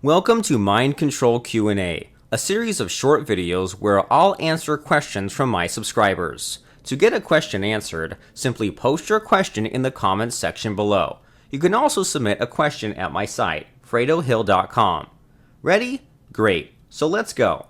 Welcome to Mind Control Q&A, a series of short videos where I'll answer questions from my subscribers. To get a question answered, simply post your question in the comments section below. You can also submit a question at my site, fredohill.com. Ready? Great. So let's go.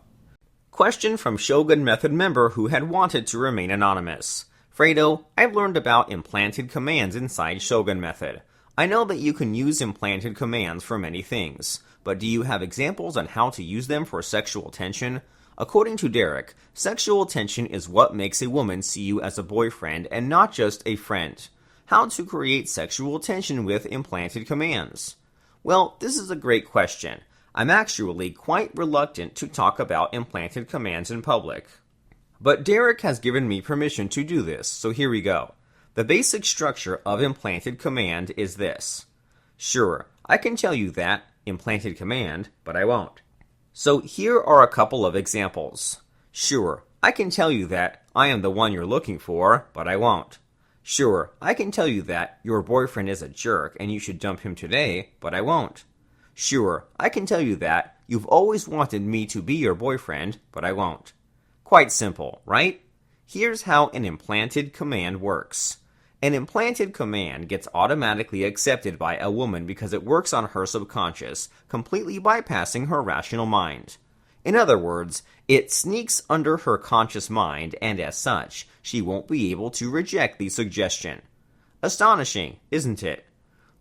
Question from Shogun Method member who had wanted to remain anonymous. Fredo, I've learned about implanted commands inside Shogun Method. I know that you can use implanted commands for many things, but do you have examples on how to use them for sexual tension? According to Derek, sexual tension is what makes a woman see you as a boyfriend and not just a friend. How to create sexual tension with implanted commands? Well, this is a great question. I'm actually quite reluctant to talk about implanted commands in public. But Derek has given me permission to do this, so here we go. The basic structure of implanted command is this. Sure, I can tell you that, implanted command, but I won't. So here are a couple of examples. Sure, I can tell you that I am the one you're looking for, but I won't. Sure, I can tell you that your boyfriend is a jerk and you should dump him today, but I won't. Sure, I can tell you that you've always wanted me to be your boyfriend, but I won't. Quite simple, right? Here's how an implanted command works. An implanted command gets automatically accepted by a woman because it works on her subconscious, completely bypassing her rational mind. In other words, it sneaks under her conscious mind, and as such, she won't be able to reject the suggestion. Astonishing, isn't it?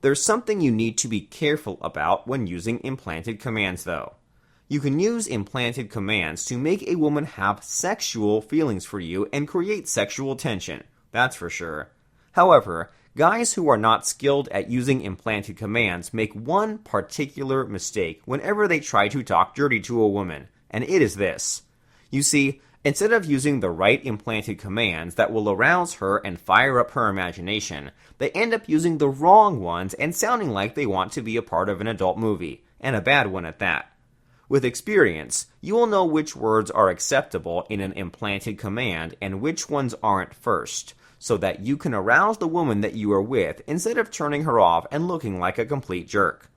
There's something you need to be careful about when using implanted commands, though. You can use implanted commands to make a woman have sexual feelings for you and create sexual tension, that's for sure. However, guys who are not skilled at using implanted commands make one particular mistake whenever they try to talk dirty to a woman, and it is this. You see, instead of using the right implanted commands that will arouse her and fire up her imagination, they end up using the wrong ones and sounding like they want to be a part of an adult movie, and a bad one at that. With experience, you will know which words are acceptable in an implanted command and which ones aren't first, so that you can arouse the woman that you are with instead of turning her off and looking like a complete jerk.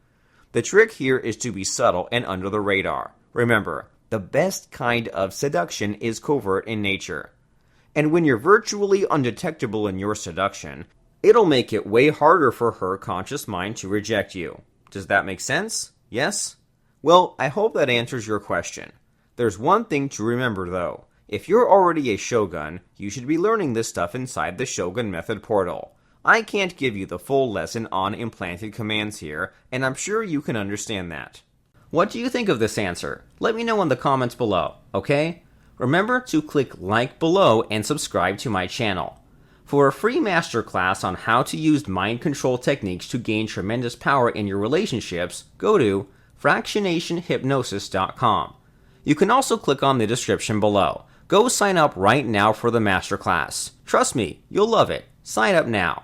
The trick here is to be subtle and under the radar. Remember, the best kind of seduction is covert in nature. And when you're virtually undetectable in your seduction, it'll make it way harder for her conscious mind to reject you. Does that make sense? Yes? Well, I hope that answers your question. There's one thing to remember though. If you're already a Shogun, you should be learning this stuff inside the Shogun Method portal. I can't give you the full lesson on implanted commands here, and I'm sure you can understand that. What do you think of this answer? Let me know in the comments below, okay? Remember to click like below and subscribe to my channel. For a free masterclass on how to use mind control techniques to gain tremendous power in your relationships, go to fractionationhypnosis.com. You can also click on the description below. Go sign up right now for the masterclass. Trust me, you'll love it. Sign up now.